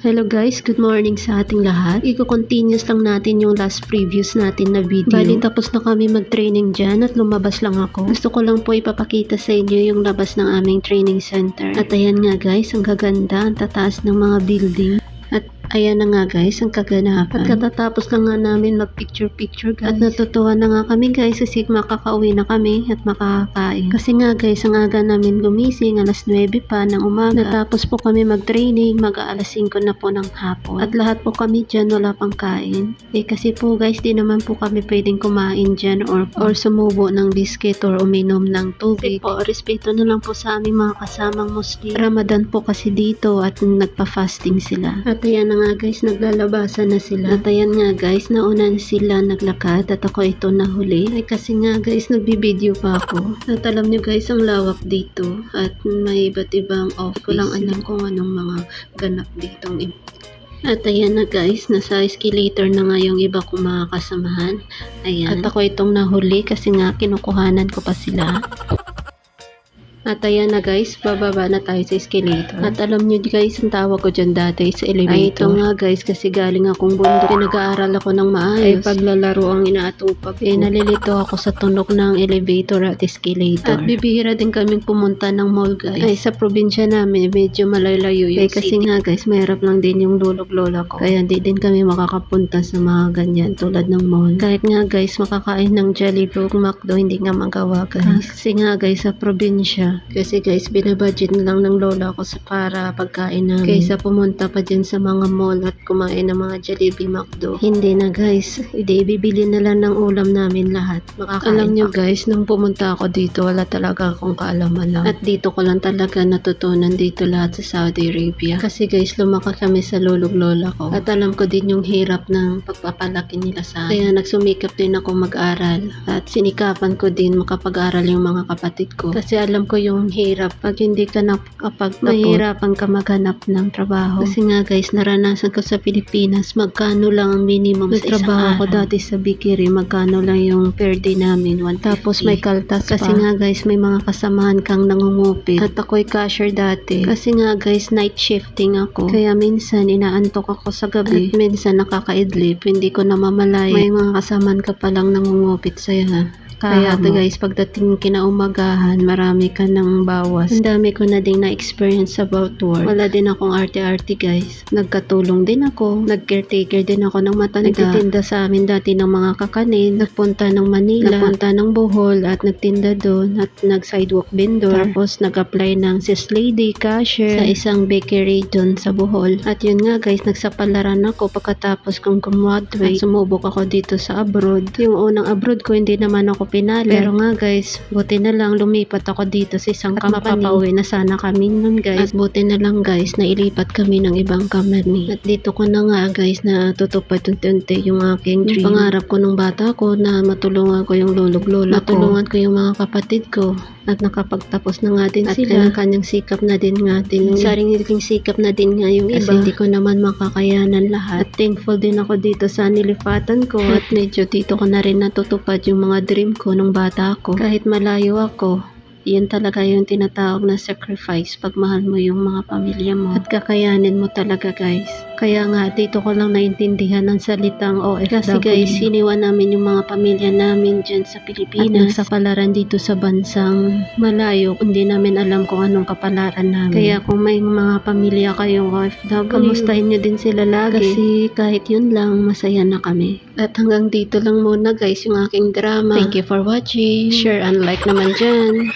Hello guys, good morning sa ating lahat. Iko-continuous lang natin yung last previews natin na video. Bali tapos na kami mag-training dyan at lumabas lang ako. Gusto ko lang po ipapakita sa inyo yung labas ng aming training center. At ayan nga guys, ang gaganda, ang tataas ng mga building. At ayan na nga guys, ang kaganapan. At katatapos lang nga namin mag-picture guys. At natutuwa na nga kami guys kasi makakauwi na kami at makakain. Kasi nga guys, ang aga namin gumising, alas 9 pa ng umaga. Natapos po kami mag-training, mag-aalas 5 na po ng hapon. At lahat po kami dyan wala pang kain. Kasi po guys, di naman po kami pwedeng kumain dyan or sumubo ng biscuit or uminom ng tubig. Kasi po, respeto na lang po sa aming mga kasamang Muslim. Ramadan po kasi dito at nagpa-fasting sila. At ayan na nga guys, naglalabasan na sila. At ayan nga guys, nauna na sila naglakad at ako ito nahuli. Ay kasi nga guys, nagbibideo pa ako. At alam nyo guys, ang lawak dito. At may iba't ibang office. Ko lang alam kung anong mga ganap dito. At ayan na guys, nasa escalator na nga yung iba kong mga kasamahan. Ayan. At ako itong nahuli kasi nga kinukuhanan ko pa sila. At ayan na guys, bababa na tayo sa escalator. At alam nyo guys, ang tawag ko dyan dati sa elevator. Ay ito nga guys, kasi galing akong bundok. Nag-aaral ako ng maayos. Ay paglalaro ang inaatupag ko. Nalilito ako sa tunog ng elevator at escalator. At bibihira din kaming pumunta ng mall guys. Ay sa probinsya namin, medyo malayo yung kasi nga guys, mahirap lang din yung lulog lola ko. Kaya hindi din kami makakapunta sa mga ganyan tulad ng mall. Kahit nga guys, makakain ng Jollibee o McDo, hindi nga magawa guys. Kasi nga guys, sa probinsya, kasi guys, binabudget na lang ng lola ko para pagkain namin. Kaysa pumunta pa dyan sa mga mall at kumain ng mga Jollibee, McDo. Hindi na guys, bibili na lang ng ulam namin lahat. Makakain. Alam nyo guys, nung pumunta ako dito, wala talaga akong kaalaman lang. At dito ko lang talaga natutunan dito lahat sa Saudi Arabia. Kasi guys, lumaki kami sa lulog lola ko. At alam ko din yung hirap ng pagpapalaki nila sa akin. Kaya nagsumikap din ako mag-aral. At sinikapan ko din makapag-aral yung mga kapatid ko. Kasi alam ko yung hirap pag hindi ka mahirapan ka maghanap ng trabaho. Kasi nga guys, naranasan ko sa Pilipinas, magkano lang ang minimum sa isang araw. Ko dati sa bakery, magkano lang yung per day namin, 150. Tapos may kaltas kasi nga guys, may mga kasamahan kang nangungupit. At ako'y cashier dati. Kasi nga guys, night shifting ako. Kaya minsan inaantok ako sa gabi. At minsan nakakaidlip, hindi ko namamalay. May mga kasamahan ka palang nangungupit sa'yo. Kaya guys, pagdating kinaumagahan, marami ka ng bawas. Ang dami ko na din na-experience about work. Wala din akong arte-arte guys. Nagkatulong din ako. Nag-caretaker din ako ng matanda. Nagtitinda sa amin dati ng mga kakanin. Nagpunta ng Manila. Nagpunta ng Bohol at nagtinda doon. At nag-sidewalk vendor. Tapos nag-apply ng sis lady cashier sa isang bakery doon sa Bohol. At yun nga guys, nagsapalaran ako pagkatapos kong graduate. Sumubok ako dito sa abroad. Yung unang abroad ko, hindi naman ako pinali. Pero nga guys, buti na lang lumipat ako dito sa isang company. Mapapauwi na sana kami nun guys. At buti na lang guys, nailipat kami ng ibang company. At dito ko na nga guys, na tutupad unti-unti yung aking dream. Yung pangarap ko nung bata ko na matulungan ko yung lulog lola ko. Matulungan ko yung mga kapatid ko. At nakapagtapos na nga din sila. At kanyang sikap na din nga din. Sariling sikap na din nga yung iba. Kasi hindi ko naman makakayanan lahat. At thankful din ako dito sa nilipatan ko. At medyo dito ko na rin natutupad yung mga dream ko nung bata ako. Kahit malayo ako, yun talaga yung tinatawag na sacrifice pag mahal mo yung mga pamilya mo at kakayanin mo talaga guys. Kaya nga dito ko lang naintindihan ang salitang OFW. Kasi guys, iniwan namin yung mga pamilya namin dyan sa Pilipinas at nagsapalaran dito sa bansang malayo. Hindi namin alam kung anong kapalaran namin. Kaya kung may mga pamilya kayong OFW, kamustahin nyo din sila lagi. Kasi kahit yun lang, masaya na kami. At hanggang dito lang muna guys yung aking drama. Thank you for watching. Share and like naman dyan.